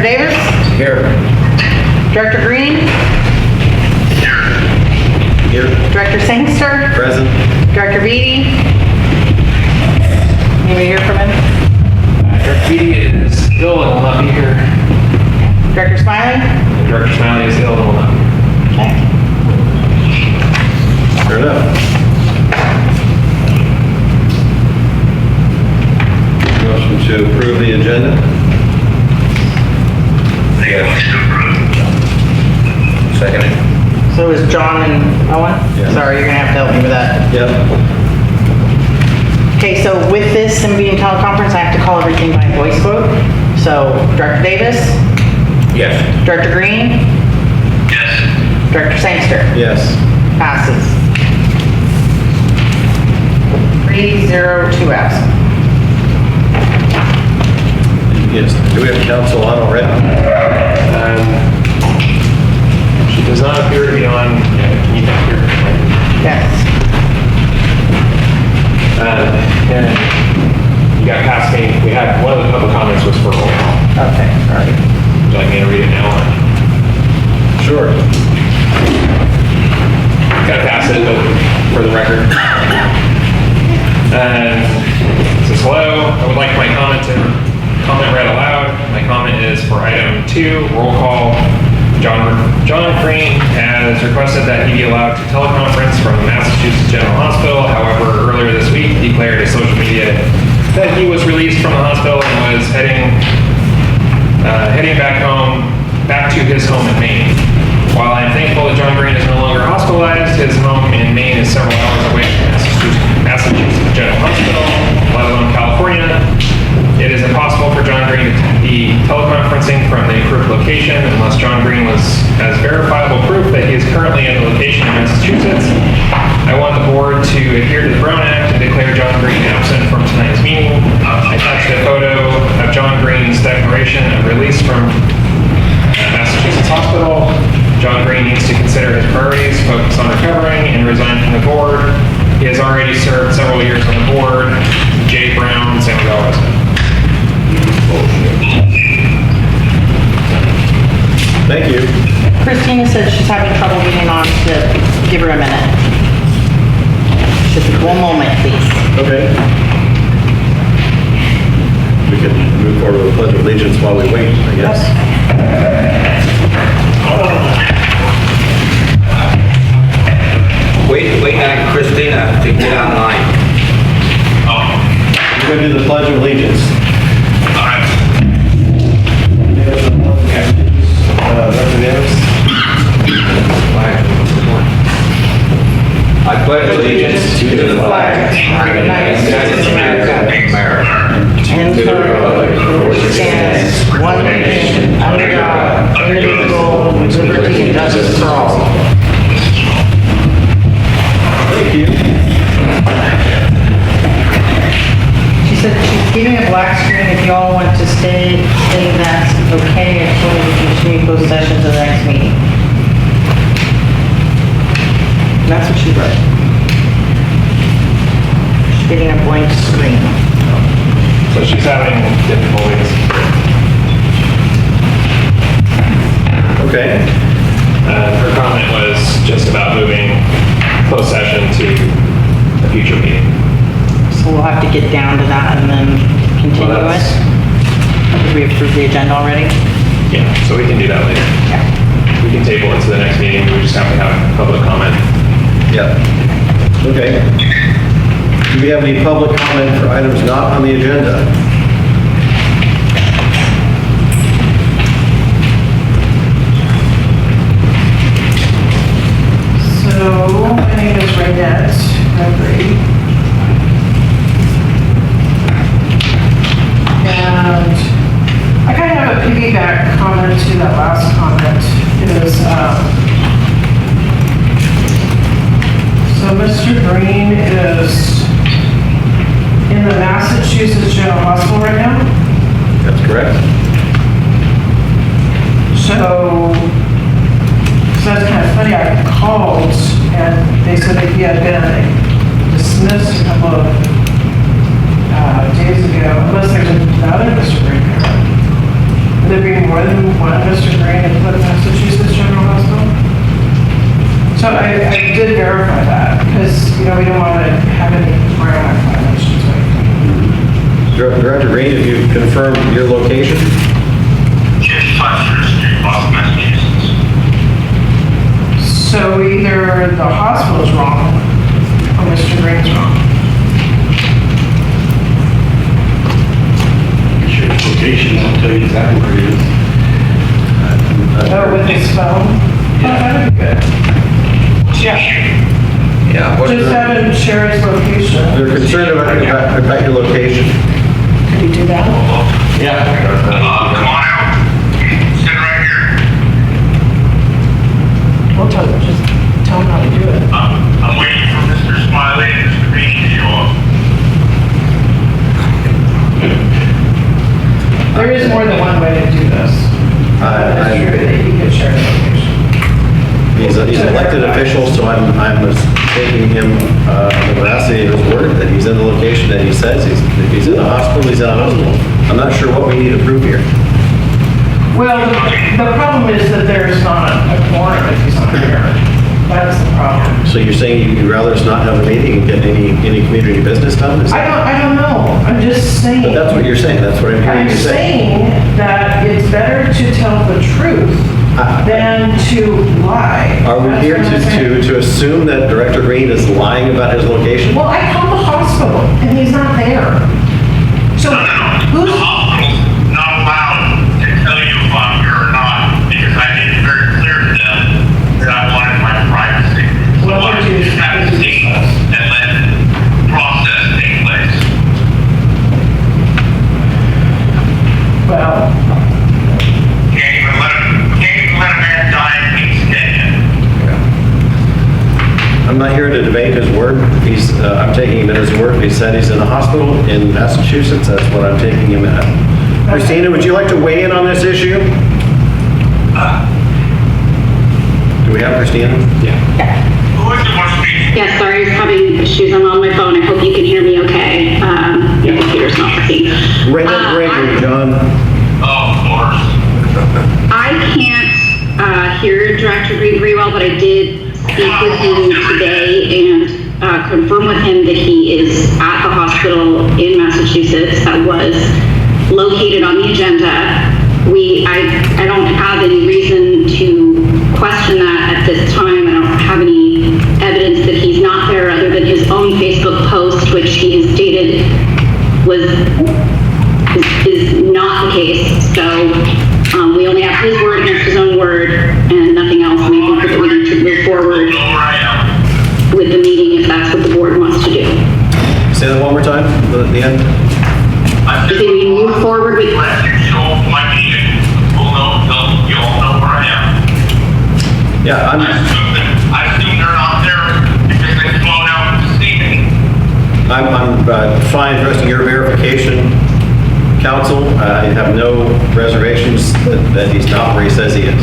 Davis? Here. Director Green? Here. Director Sangster? Present. Director Beatty? Anybody hear from him? Director Beatty is ill and will not be here. Director Smiley? Director Smiley is ill and will not be here. Okay. Fair enough. Motion to approve the agenda. Second. So it was John and Owen? Yeah. Sorry, you're gonna have to help me with that. Yep. Okay, so with this and being teleconference, I have to call everything by voice vote. So Director Davis? Yes. Director Green? Yes. Director Sangster? Yes. Passes. 3-0, 2 absent. Yes. Do we have council on already? She does not appear to be on. Can you hear her? Yes. And you got past me. We had one of the public comments was for roll call. Okay, all right. Would you like me to read it now? Sure. Kind of pass it, but for the record. And it says, hello, I would like my comment read aloud. My comment is for item 2, roll call. John Green has requested that he be allowed to teleconference from the Massachusetts General Hospital. However, earlier this week, he declared in social media that he was released from the hospital and was heading back to his home in Maine. While I am thankful that John Green is no longer hospitalized, his home in Maine is several hours away from Massachusetts General Hospital, let alone California. It is impossible for John Green to be teleconferencing from the approved location unless John Green has verifiable proof that he is currently in the location in Massachusetts. I want the board to adhere to the Brown Act and declare John Green absent from tonight's meeting. I attached a photo of John Green's declaration of release from Massachusetts Hospital. John Green needs to consider his priorities, focus on recovering, and resign from the board. He has already served several years on the board. J. Brown, San Miguel resident. Thank you. Christina said she's having trouble getting on to give her a minute. Just 1 moment, please. Okay. We can move forward with the Pledge of Allegiance while we wait, I guess. Wait on Christina to get online. We're going to do the Pledge of Allegiance. All right. Representatives? I pledge allegiance to the flag of the United States of America, And to the republic for which it stands, one nation, under God, indivisible, with liberty and justice for all. Thank you. She said she's giving a black screen. If you all want to stay, that's okay until we continue closed session to the next meeting. And that's what she wrote. She's getting a blank screen. So she's having difficulties. Okay. Her comment was just about moving closed session to a future meeting. So we'll have to get down to that and then continue Well, it. Did we approve the agenda already? Yeah, so we can do that later. Yeah. We can table it to the next meeting. We just have to have public comment. Yeah. Okay. Do we have any public comment for items not on the agenda? So, my name is Raynette Gregory. And I kind of have a piggyback comment to that last comment. So Mr. Green is in the Massachusetts General Hospital right now. That's correct. So that's kind of funny. I called and they said that he had been dismissed a couple of days ago, unless there's another Mr. Green. And then there be more than one Mr. Green at the Massachusetts General Hospital? So I did verify that, because, we don't want to have any grammar violations or anything. Director Green, have you confirmed your location? Yes, 500 Street, Boston, Massachusetts. So either the hospital's wrong, or Mr. Green's wrong. Your location, I'll tell you exactly where it is. Oh, with his phone? Oh, that'd be good. Yeah, Yeah. just have him share his location. They're concerned about your location. Can you do that? Yeah. Come on out. Sit right here. We'll just tell him how to do it. I'm waiting for Mr. Smiley and Mr. Green to show up. There is more than one way to do this. That's true, that you can share his location. He's an elected official, so I'm taking him the veracity of his word that he's in the location that he says. If he's in a hospital, he's in a hospital. I'm not sure what we need to prove here. Well, the problem is that there's not a quorum if he's not here. That's the problem. So you're saying you'd rather us not have a meeting and get any community business done? Is that- I don't know. I'm just saying. But that's what you're saying. That's what I'm hearing I'm you say. saying that it's better to tell the truth than to lie. Are we That's here what I'm saying. to assume that Director Green is lying about his location? Well, I called the hospital and he's not there. So The who's, hospital's not allowed to tell you if I'm here or not, because I made it very clear to them that I wanted my privacy. So Well, I would you- just have to see and let the process take place. well, Can't even let a man die in peace, can you? I'm not here to debate his word. I'm taking him at his word. He said he's in a hospital in Massachusetts. That's what I'm taking him at. Christina, would you like to weigh in on this issue? Do we have Christina? Who is the one speaking? Yeah, sorry, I was having issues. I'm on my phone. I hope you can hear me okay. My computer's not working. Right up breaking, John. Oh, of course. I can't hear Director Green very well, but I did speak with him today and confirm with him that he is at the hospital in Massachusetts that was located on the agenda. I don't have any reason to question that at this time. I don't have any evidence that he's not there other than his own Facebook post, which he has stated is not the case. So we only have his word against his own word and nothing else. And I think that we need to move forward Know where I am. with the meeting if that's what the board wants to do. Say that one more time at the end. I If we move forward with, Let you show up to my meeting. You all know where I am. Yeah, I assume they're not there because they flown out to see me. I'm fine trusting your verification, counsel. I have no reservations that he's not where he says he is.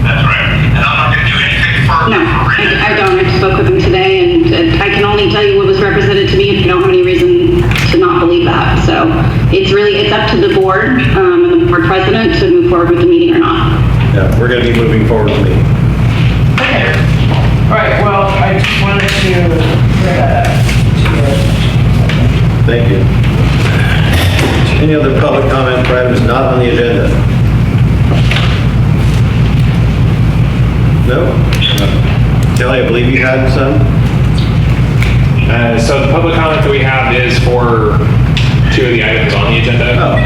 That's right. And I'm not gonna do anything further. no, for it. I don't. I spoke with him today and I can only tell you what was represented to me if you don't have any reason to not believe that. So it's up to the board and the board president to move forward with the meeting or not. Yeah, we're going to be moving forward with me. okay. All right, well, I just wanted to bring that up to your attention. Thank you. Any other public comment for items not on the agenda? No? Kelly, I believe you had some? So the public comment that we have is for 2 of the items on the agenda. Oh.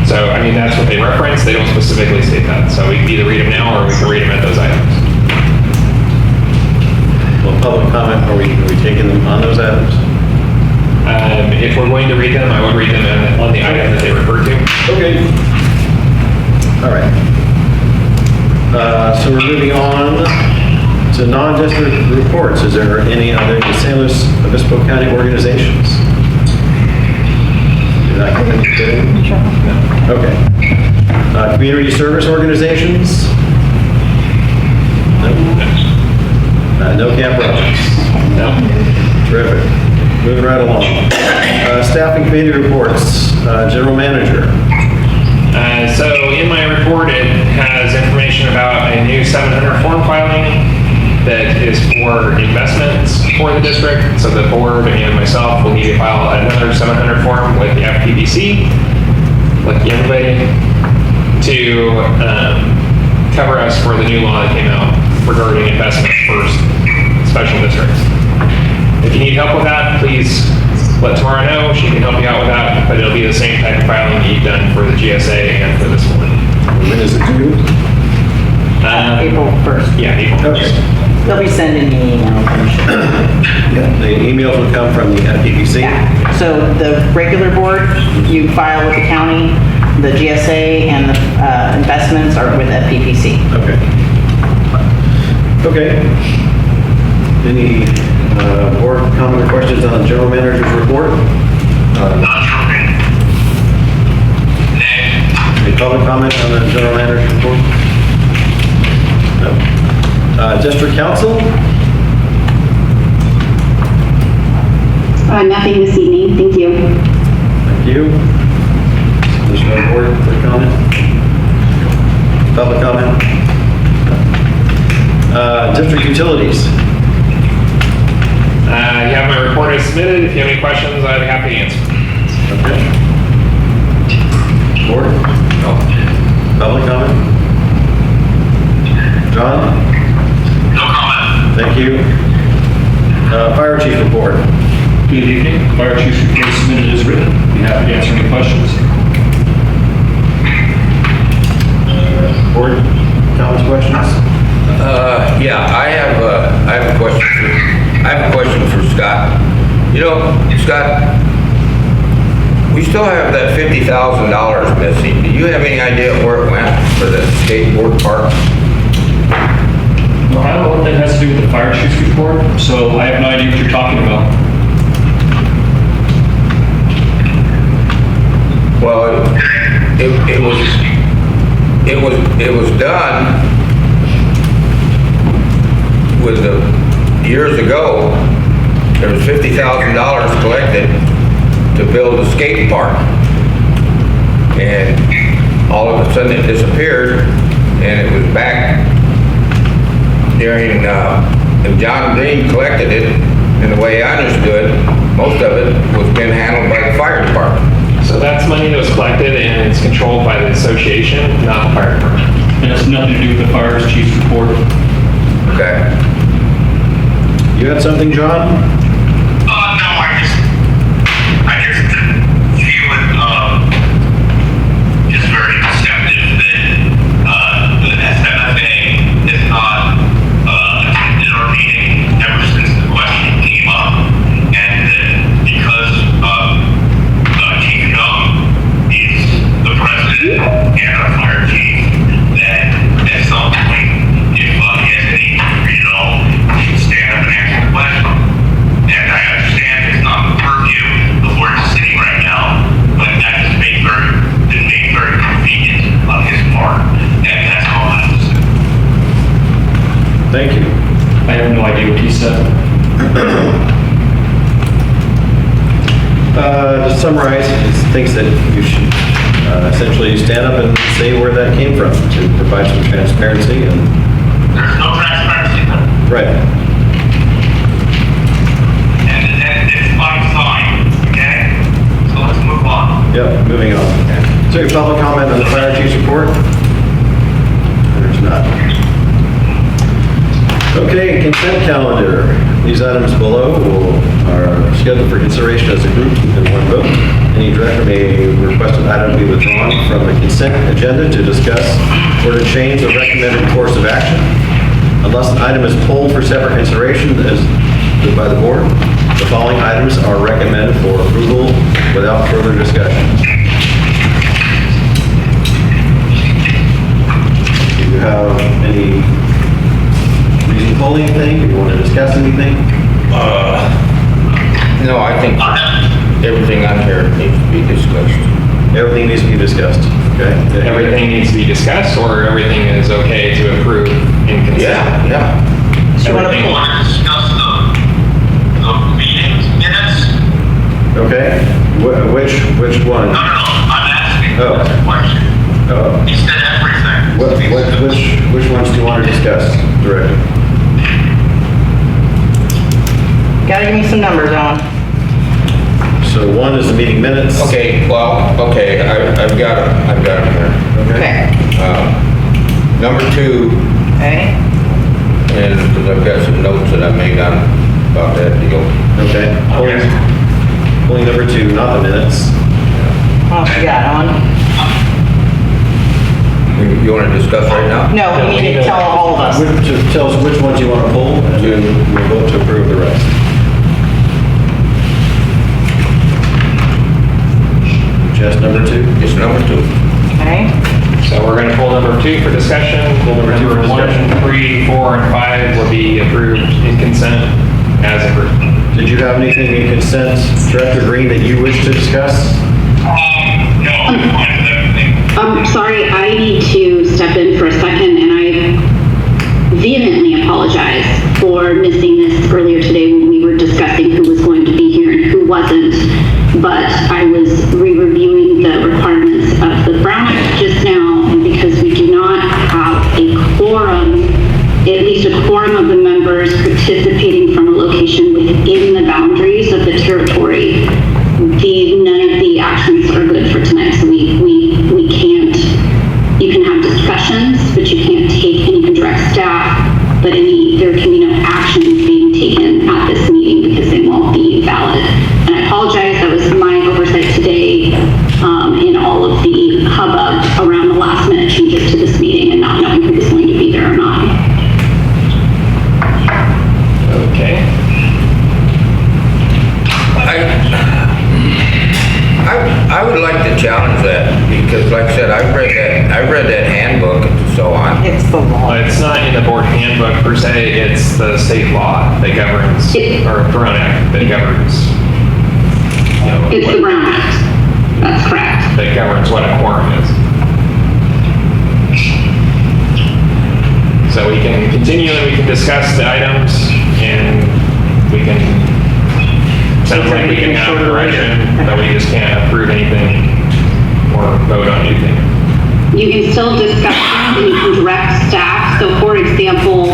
So, I mean, that's what they reference. They don't specifically state that. So we can either read them now or we can read them at those items. Well, public comment, are we taking them on those items? If we're going to read them, I would read them on the item that they refer to. Okay. All right. So we're moving on to non-district reports. Is there any other San Luis Obispo County organizations? Did I get any? No. Okay. Community service organizations? No. No Camp Robbins? No. Terrific. Moving right along. Staffing committee reports. General manager. So in my report, it has information about a new 700 form filing that is for investments for the district. So the board and myself will need to file another 700 form with the FPBC, like everybody, to cover us for the new law that came out regarding investments for special districts. If you need help with that, please let Tamara know. She can help you out with that, but it'll be the same type of filing that you've done for the GSA and for this one. When is it due? April 1st. Yeah, April 1st. They'll be sending me emails, I'm sure. Yeah, the emails will come from the FPPC. So the regular board, you file with the county, the GSA and the investments are with FPPC. Okay. Okay. Any board comment or questions on the general manager's report? Not for me. Nay. Any public comment on the general manager's report? No. District council? Nothing this evening, thank you. Thank you. Additional board for comment? Public comment? District utilities? You have my report is submitted. If you have any questions, I'd be happy to answer. Okay. Board? No. Public comment? John? No comment. Thank you. Fire chief report. Good evening. Fire Chief's report is submitted as written. Be happy to answer any questions. Board comments, questions? Yeah, I have a question. I have a question for Scott. You know, Scott, we still have that $50,000 missing. Do you have any idea where it went for the skateboard park? Well, I don't know what that has to do with the Fire Chief's report, so I have no idea what you're talking about. Well, it was done with years ago. There was $50,000 collected to build a skate park, and all of a sudden it disappeared, and it was back during. And John Green collected it, and the way I understood, most of it was being handled by the fire department. So that's money that was collected and it's controlled by the association, not the fire department. It has nothing to do with the Fire Chief's report. Okay. You had something, John? No, I just feel it, just very deceptive that, the SMFA has not, attended our meeting ever since the question came up. And that because, Chief Young is the president and our fire chief, that at some point, if, he has any injury at all, he should stand up and answer the question. And I understand it's not the purview of where it's sitting right now, but that is didn't make very convenient on his part. And that's all I have to say. Thank you. I have no idea what he said. To summarize, it's things that you should essentially stand up and say where that came from to provide some transparency and, There's no transparency there. right. And it's fine, okay? So let's move on. Yep, moving on. Is there any public comment on the fire chief's report? There's not. Okay, consent calendar. These items below are scheduled for consideration as a group in one vote. Any director may request an item be withdrawn from the consent agenda to discuss or to change the recommended course of action. Unless an item is pulled for separate consideration as by the board, the following items are recommended for approval without further discussion. Do you have any reason to pull anything? Do you want to discuss anything? No, I think everything on here needs to be discussed. Everything needs to be discussed, okay? Everything needs to be discussed, or everything is okay to approve in consent? Yeah. Everything. You want to discuss the meeting minutes? Okay, which one? No, I'm asking Oh. a question. He said everything. Which ones do you want to discuss, Director? Gotta give me some numbers on. So one is the meeting minutes. Okay, well, okay, I've got them here. Okay. Number 2, Okay. and because I've got some notes that I made on about that deal. Okay. Pulling number 2, not the minutes. What else you got on? You want to discuss right now? No, we need to tell all of us. Tell us which ones you want to pull, and then we'll vote to approve the rest. Just number 2? Just number 2. Okay. So we're going to pull number 2 for discussion. Number 2 for Number 1, discussion. 3, 4, and 5 will be approved in consent as approved. Did you have anything in consent, Director Green, that you wish to discuss? No, I'm fine with everything. I'm sorry, I need to step in for a second, and I vehemently apologize for missing this earlier today when we were discussing who was going to be here and who wasn't. But I was re-reviewing the requirements of the Brown Act just now, and because we do not have a quorum, at least a quorum of the members participating from a location within the boundaries of the territory, none of the actions are good for tonight. So we can't, you can have discussions, but you can't take any direct staff, but there can be no actions being taken at this meeting because they won't be valid. And I apologize, that was my oversight today in all of the hubbub around the last minute changes to this meeting and not knowing who was going to be there or not. Okay. I would like to challenge that because, like I said, I read that handbook and so on. It's the law. Well, it's not in the board handbook per se, it's the state law that governs, or Brown Act that governs. It's the Brown Act. That's correct. That governs what a quorum is. So we can continue and we can discuss the items and we can, sounds like we can have direction, but we just can't approve anything or vote on anything. You can still discuss and you can direct staff. So for example,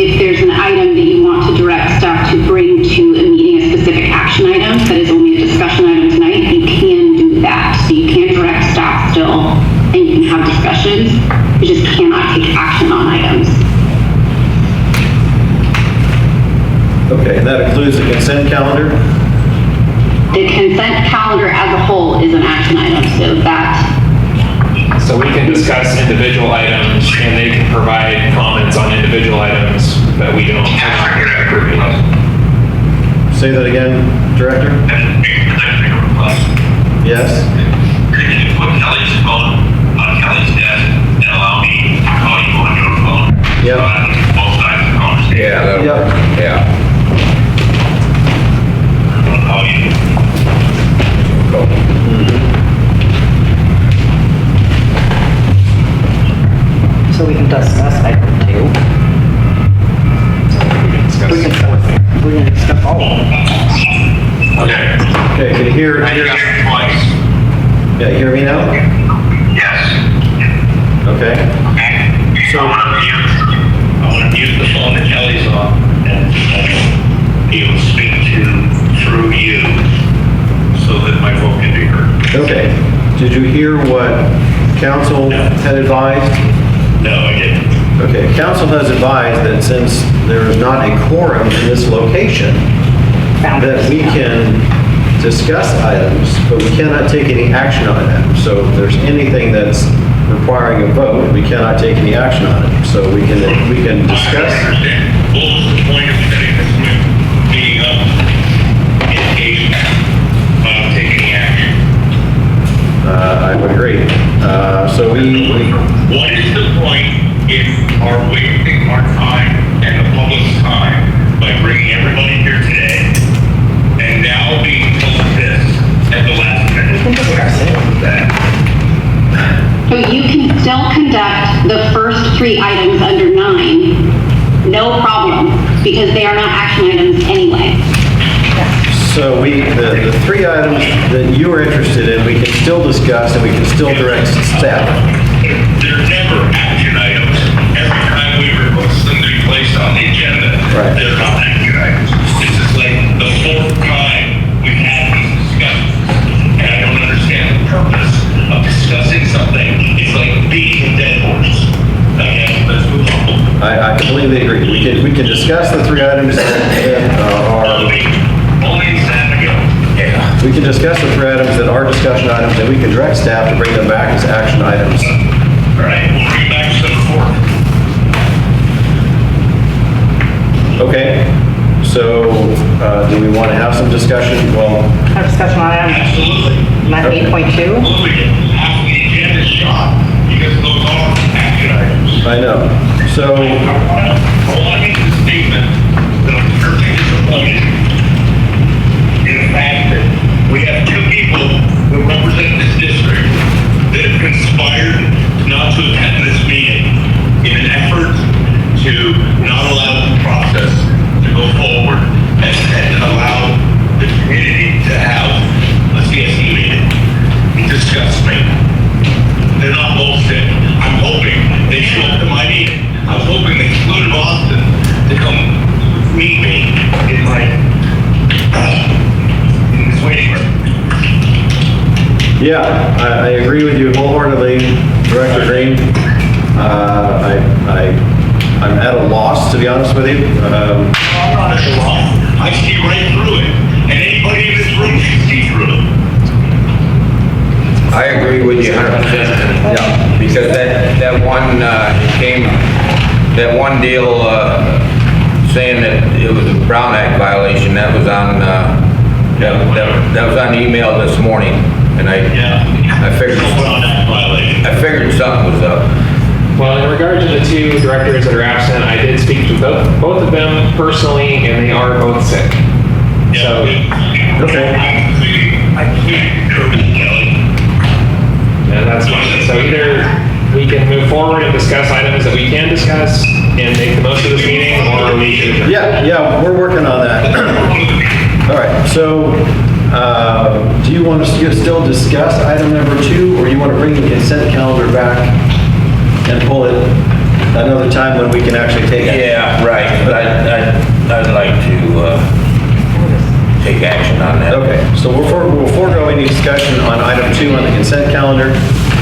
if there's an item that you want to direct staff to bring to a meeting, a specific action item that is only a discussion item tonight, you can do that. So you can direct staff still and you can have discussions. You just cannot take action on items. Okay, and that includes the consent calendar? The consent calendar as a whole is an action item, so that, So we can discuss individual items and they can provide comments on individual items, but we don't approve it. Say that again, Director? That's a big request. Yes? Could you put Kelly's phone on Kelly's desk and allow me to call you on your phone? Yep. So I can get both sides of the conversation. Yeah, that'll Yep. work. Yeah. I'll call you. So we can discuss item 2. We can discuss We can discuss all of them. Okay. Okay, can you hear, I got it twice. yeah, you hear me now? Yes. Okay. So I want to mute the phone that Kelly's on and he will speak through you so that my vote can be heard. Okay. Did you hear what council had advised? No, I didn't. Okay, council has advised that since there is not a quorum in this location, that we can discuss items, but we cannot take any action on them. So if there's anything that's requiring a vote, we cannot take any action on it. So we can discuss. I understand. What was the point of setting this meeting up in case taking any action? I would agree. So What is the point if our wasting our time and the public's time by bringing everybody here today and now being told this at the last minute? so you can still conduct the first 3 items under 9, no problem, because they are not action items anyway. So the three items that you are interested in, we can still discuss and we can still direct staff. They're never action items. Every time we request them to be placed on the agenda, Right. they're not action items. This is like the fourth time we've had these discussions, and I don't understand the purpose of discussing something. It's like beating a dead horse. Okay, let's move on. I completely agree. We can discuss the three items that are, Only time ago. Yeah. we can discuss the three items that are discussion items, and we can direct staff to bring them back as action items. All right, we'll bring back to the fourth. Okay, so do we want to have some discussion? Well, Have discussion on item Absolutely. 8.2. Absolutely. Half the agenda shot because those are action items. I know. So, I want to make the statement that I'm perfectly disappointed in the fact that we have two people who represent this district that have conspired not to attend this meeting in an effort to not allow the process to go forward and allow the community to have a CSD meeting. It disgusts me. They're not both sick. I'm hoping they show up to my meeting. I was hoping they flew to Boston to come meet me in my, in this waiting room. yeah, I agree with you wholeheartedly, Director Green. I'm at a loss, to be honest with you. I'm not at a loss. I see right through it. And anybody in this room should see through it. I agree with you 100%. Yeah. Because that one deal, saying that it was a Brown Act violation, that was on, that was on the email this morning. And I figured, Well, that violation. I figured something was up. Well, in regard to the two directors that are absent, I did speak to both of them personally, and they are both sick. So, Okay. I completely concur with you, Kelly. and that's fine. So either we can move forward and discuss items that we can discuss and make the most of this meeting, or we should. Yeah, we're working on that. All right, so do you want us to still discuss item number 2, or you want to bring the consent calendar back and pull it another time when we can actually take it? Yeah, right, but I'd like to, take action on that. Okay, so we'll forego any discussion on item 2 on the consent calendar.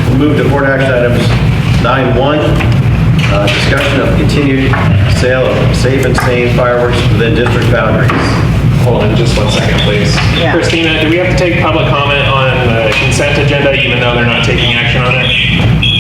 We'll move to board action items 9.1, discussion of continued sale of safe and sane fireworks within district boundaries. Hold on just 1 second, please. Yeah. Christina, do we have to take public comment on the consent agenda even though they're not taking action on it?